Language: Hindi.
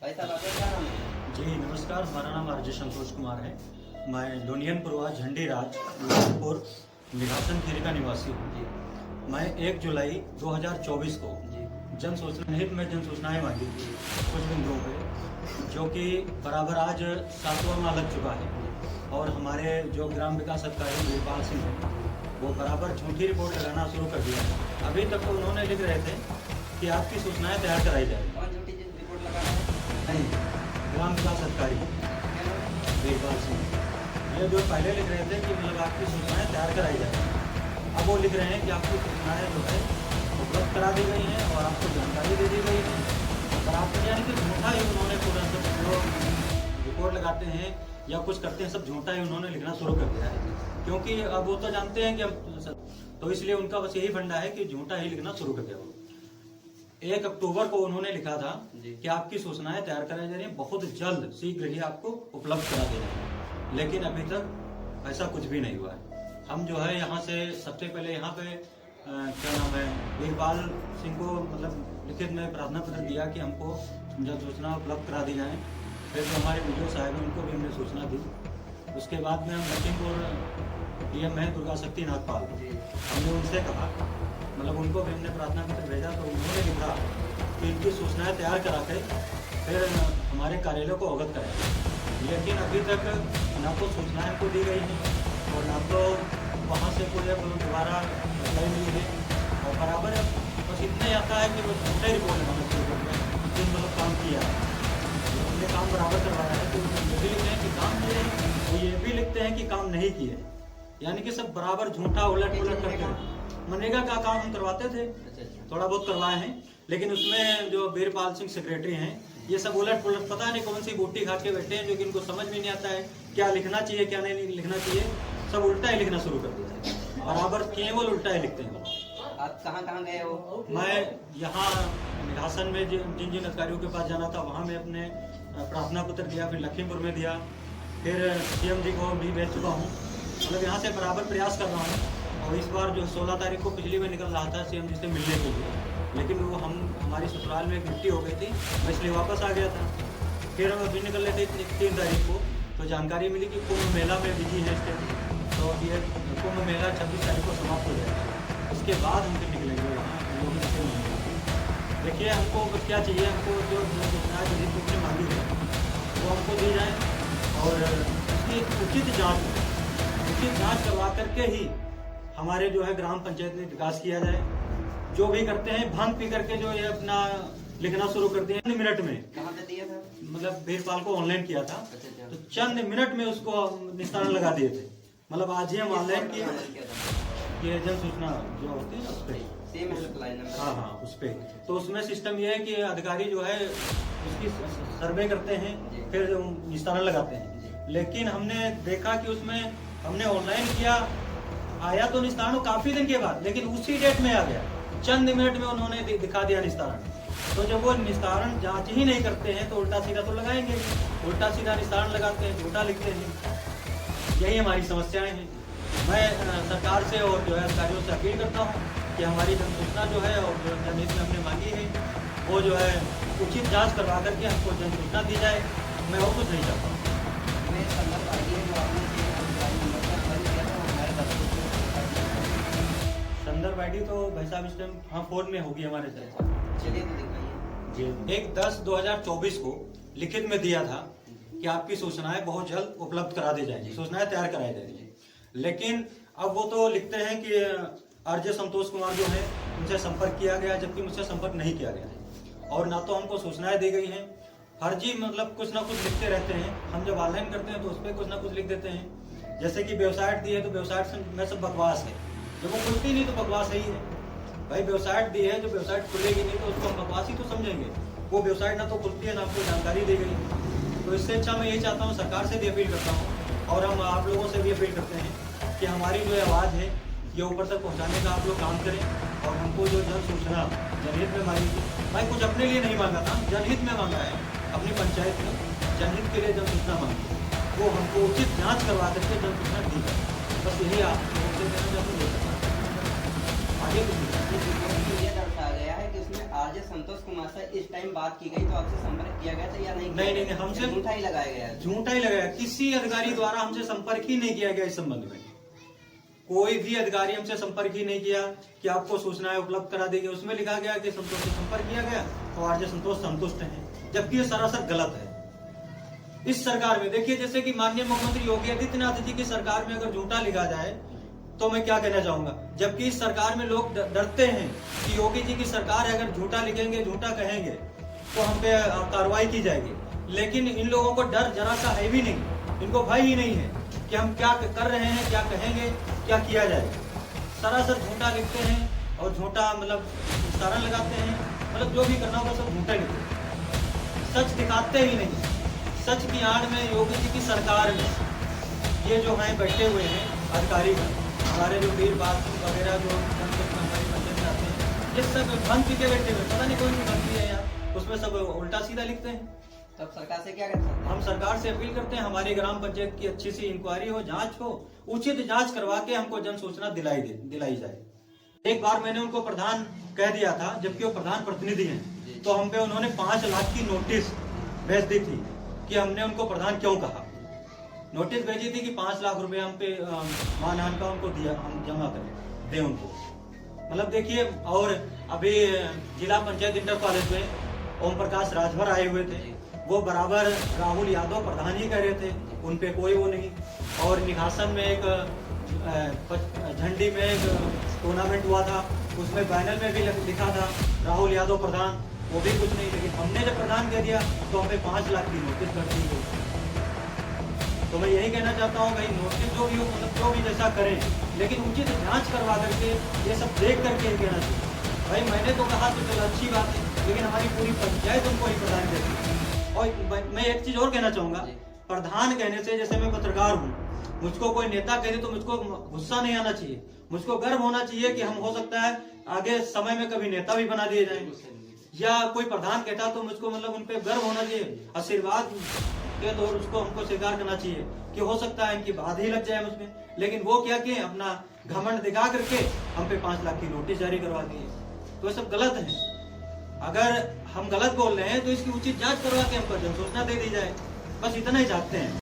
भाई साहब आपका क्या नाम है? जी नमस्कार, हमारा नाम आरजे संतोष कुमार है। मैं लोनियन पुरवा झंडी राज लखनपुर निघासन खीरी का निवासी हूँ। जी मैं 1 जुलाई 2024 को जी जन सूचना हित में जन सूचनाएँ मांगी थी कुछ बिंदुओं पे, जो कि बराबर आज 7वां माह लग चुका है। और हमारे जो ग्राम विकास अधिकारी वीरपाल सिंह हैं वो बराबर झूठी रिपोर्ट लगाना शुरू कर दिया है। अभी तक तो उन्होंने लिख रहे थे कि आपकी सूचनाएँ तैयार कराई जाएगी। कौन झूठी रिपोर्ट लगा रहा है? नहीं, ग्राम विकास अधिकारी वीरपाल सिंह ये जो पहले लिख रहे थे कि मतलब आपकी सूचनाएँ तैयार कराई जाएगी, अब वो लिख रहे हैं कि आपकी सूचनाएँ जो है उपलब्ध करा दी गई हैं और आपको जानकारी दे दी गई है। और आप यानी कि झूठा ही उन्होंने पूरा सब जो रिपोर्ट लगाते हैं या कुछ करते हैं सब झूठा ही उन्होंने लिखना शुरू कर दिया है। क्योंकि अब वो तो जानते हैं कि अब तो इसलिए उनका बस यही फंडा है कि झूठा ही लिखना शुरू कर दिया। 1 अक्टूबर को उन्होंने लिखा था कि आपकी सूचनाएं तैयार कराई जा रही हैं, बहुत जल्द शीघ्र ही आपको उपलब्ध करा दे रहे हैं, लेकिन अभी तक ऐसा कुछ भी नहीं हुआ है। हम जो है यहाँ से सबसे पहले यहाँ पे क्या नाम है वीरपाल सिंह को मतलब लिखित में प्रार्थना पत्र दिया कि हमको जब सूचना उपलब्ध करा दी जाए। फिर जो हमारे वीडियो साहब हैं उनको भी हमने सूचना दी। उसके बाद में हम लखीमपुर डीएम है दुर्गा शक्ति नागपाल, हमने उनसे कहा, मतलब उनको भी हमने प्रार्थना पत्र भेजा, तो उन्होंने लिखा कि इनकी सूचनाएं तैयार करा के फिर हमारे कार्यालय को अवगत कराएं। लेकिन अभी तक ना तो सूचनाएं को दी गई हैं और ना तो वहाँ से कोई दोबारा रिप्लाई मिली है। और बराबर बस इतना ही आता है कि बस झूठे रिपोर्ट लगाना शुरू कर दिया, जिन मतलब काम किया हमने काम बराबर करवाया है, तो ये भी लिखते हैं कि काम किए हैं, वो ये भी लिखते हैं कि काम नहीं किए। यानी कि सब बराबर झूठा उलट पुलट करते हैं। मनरेगा का काम हम करवाते थे, थोड़ा बहुत करवाए हैं, लेकिन उसमें जो वीरपाल सिंह सेक्रेटरी हैं ये सब उलट पुलट पता नहीं कौन सी बूटी खा के बैठे हैं, जो कि इनको समझ में नहीं आता है क्या लिखना चाहिए क्या नहीं लिखना चाहिए। सब उल्टा ही लिखना शुरू कर दिया है, बराबर केवल उल्टा ही लिखते हैं। आप कहाँ गए हो? मैं यहाँ निघासन में जिन जिन अधिकारियों के पास जाना था वहाँ मैं अपने प्रार्थना पत्र दिया, फिर लखीमपुर में दिया, फिर सीएम जी को भी भेज चुका हूँ। मतलब यहाँ से बराबर प्रयास कर रहा हूँ। और इस बार जो 16 तारीख को पिछली में निकल रहा था सीएम जी से मिलने के लिए, लेकिन वो हमारी ससुराल में एक मिट्टी हो गई थी, मैं इसलिए वापस आ गया था। फिर हम अभी निकल रहे थे 3 तारीख को, तो जानकारी मिली कि कुंभ मेला में बिजी है इसके, तो ये कुंभ मेला 26 तारीख को समाप्त हो जाएगा। उसके बाद हम फिर निकलेंगे वहाँ लोगों से मिलेंगे। देखिए हमको बस क्या चाहिए, हमको जो सूचनाएँ जितनी मांगी है वो हमको दी जाए और उसकी उचित जाँच करवा करके ही हमारे जो है ग्राम पंचायत में विकास किया जाए। जो भी करते हैं भांग पी करके जो ये अपना लिखना शुरू करते हैं, 1 मिनट में कहाँ पे दिया था? मतलब वीरपाल को ऑनलाइन किया था, अच्छा। तो चंद मिनट में उसको निस्तारण लगा दिए थे। मतलब आज ही हम ऑनलाइन किए ये जन सूचना जो होती है उस पर, सेम हेल्पलाइन नंबर। हाँ उस पर। तो उसमें सिस्टम ये है कि अधिकारी जो है उसकी सर्वे करते हैं, फिर निस्तारण लगाते हैं। लेकिन हमने देखा कि उसमें हमने ऑनलाइन किया, आया तो निस्तारण काफी दिन के बाद, लेकिन उसी डेट में आ गया, चंद मिनट में उन्होंने दिखा दिया निस्तारण। तो जब वो निस्तारण जांच ही नहीं करते हैं तो उल्टा सीधा तो लगाएंगे, उल्टा सीधा निस्तारण लगाते हैं, झूठा लिखते हैं। यही हमारी समस्याएं हैं। मैं सरकार से और जो है अधिकारियों से अपील करता हूँ कि हमारी जन सूचना जो है और जो जनहित में हमने मांगी है वो जो है उचित जाँच करवा करके हमको जन सूचना दी जाए। मैं और कुछ नहीं चाहता हूँ। संदर्भ आईडी है जो आपने नंबर पर अप्लाई किया था, हमारे संदर्भ आईडी तो भाई साहब इस टाइम हाँ फोन में होगी हमारे साथ। चलिए तो दिखाइए। जी 1/10/2024 को लिखित में दिया था कि आपकी सूचनाएं बहुत जल्द उपलब्ध करा दी जाएंगी, सूचनाएं तैयार कराई जाएंगी। लेकिन अब वो तो लिखते हैं कि आरजे संतोष कुमार जो है उनसे संपर्क किया गया, जबकि मुझसे संपर्क नहीं किया गया है। और ना तो हमको सूचनाएं दी गई हैं, फर्जी मतलब कुछ ना कुछ लिखते रहते हैं। हम जब ऑनलाइन करते हैं तो उस पर कुछ ना कुछ लिख देते हैं। जैसे कि वेबसाइट दी है तो वेबसाइट में सब बकवास है, जब वो खुलती नहीं तो बकवास ही है। भाई वेबसाइट दी है, जो वेबसाइट खुलेगी नहीं तो उसको हम बकवास ही तो समझेंगे। वो वेबसाइट ना तो खुलती है ना आपको जानकारी दी गई। तो इससे अच्छा मैं यही चाहता हूँ, सरकार से भी अपील करता हूँ और हम आप लोगों से भी अपील करते हैं कि हमारी जो आवाज़ है ये ऊपर तक पहुँचाने का आप लोग काम करें। और हमको जो जन सूचना जनहित में मांगी थी, भाई कुछ अपने लिए नहीं मांगा था, जनहित में मांगा है, अपनी पंचायत में जनहित के लिए जन सूचना मांगी, वो हमको उचित जाँच करवा करके जन सूचना दी जाए। बस यही आप लोगों से कहना चाहते हैं। आगे कुछ ये दर्शाया गया है कि उसमें आरजे संतोष कुमार से इस टाइम बात की गई तो आपसे संपर्क किया गया था या नहीं? नहीं, हमसे झूठा ही लगाया गया है। झूठा ही लगाया, किसी अधिकारी द्वारा हमसे संपर्क ही नहीं किया गया इस संबंध में। कोई भी अधिकारी हमसे संपर्क ही नहीं किया कि आपको सूचनाएं उपलब्ध करा दी गई। उसमें लिखा गया कि संतोष से संपर्क किया गया तो आरजे संतोष संतुष्ट हैं, जबकि ये सरासर गलत है। इस सरकार में देखिए, जैसे कि माननीय मुख्यमंत्री योगी आदित्यनाथ जी की सरकार में अगर झूठा लिखा जाए तो मैं क्या कहना चाहूंगा, जबकि इस सरकार में लोग डरते हैं कि योगी जी की सरकार है, अगर झूठा लिखेंगे, झूठा कहेंगे तो हम पे कार्रवाई की जाएगी। लेकिन इन लोगों को डर जरा सा है भी नहीं, इनको भय ही नहीं है कि हम क्या कर रहे हैं, क्या कहेंगे, क्या किया जाए। सरासर झूठा लिखते हैं और झूठा मतलब सारण लगाते हैं, मतलब जो भी करना होगा सब झूठा लिखते हैं, सच दिखाते ही नहीं। सच की आड़ में योगी जी की सरकार में ये जो हैं बैठे हुए हैं अधिकारी, हमारे जो वीर बात वगैरह जो हमारी मंदिर में आते हैं, ये सब भंग पी के बैठे हुए, पता नहीं कौन सी भंग है यार, उसमें सब उल्टा सीधा लिखते हैं। तब सरकार से क्या करते हैं? हम सरकार से अपील करते हैं हमारी ग्राम पंचायत की अच्छी सी इंक्वायरी हो, जांच हो, उचित जांच करवा के हमको जन सूचना दिलाई जाए। एक बार मैंने उनको प्रधान कह दिया था, जबकि वो प्रधान प्रतिनिधि हैं, तो हम पे उन्होंने 5 लाख की नोटिस भेज दी थी कि हमने उनको प्रधान क्यों कहा। नोटिस भेजी थी कि 5 लाख रुपए हम पे मानहानि का उनको दिया, हम जमा करें दे उनको। मतलब देखिए, और अभी जिला पंचायत इंटर कॉलेज में ओम प्रकाश राजभर आए हुए थे, वो बराबर राहुल यादव प्रधान ही कह रहे थे, उन पे कोई वो नहीं। और निघासन में एक झंडी में एक टूर्नामेंट हुआ था, उसमें पैनल में भी लिखा था राहुल यादव प्रधान, वो भी कुछ नहीं। लेकिन हमने जब प्रधान कह दिया तो हमें 5 लाख की नोटिस कर दी गई। तो मैं यही कहना चाहता हूँ भाई, नोटिस जो भी हो, मतलब जो भी जैसा करें, लेकिन उचित जांच करवा करके ये सब देख करके ही कहना चाहिए। भाई मैंने तो कहा तो चलो अच्छी बात है, लेकिन हमारी पूरी पंचायत उनको ही प्रधान कहती है। और मैं एक चीज और कहना चाहूंगा, प्रधान कहने से, जैसे मैं पत्रकार हूँ, मुझको कोई नेता कहते तो मुझको गुस्सा नहीं आना चाहिए, मुझको गर्व होना चाहिए कि हम हो सकता है आगे समय में कभी नेता भी बना दिए जाए। या कोई प्रधान कहता तो मुझको मतलब उन पे गर्व होना चाहिए, आशीर्वाद के तौर उसको हमको स्वीकार करना चाहिए कि हो सकता है इनकी बात ही लग जाए मुझमें। लेकिन वो क्या किए, अपना घमंड दिखा करके हम पे 5 लाख की नोटिस जारी करवा दिए। तो ये सब गलत है। अगर हम गलत बोल रहे हैं तो इसकी उचित जांच करवा के हमको जन सूचना दे दी जाए, बस इतना ही चाहते हैं।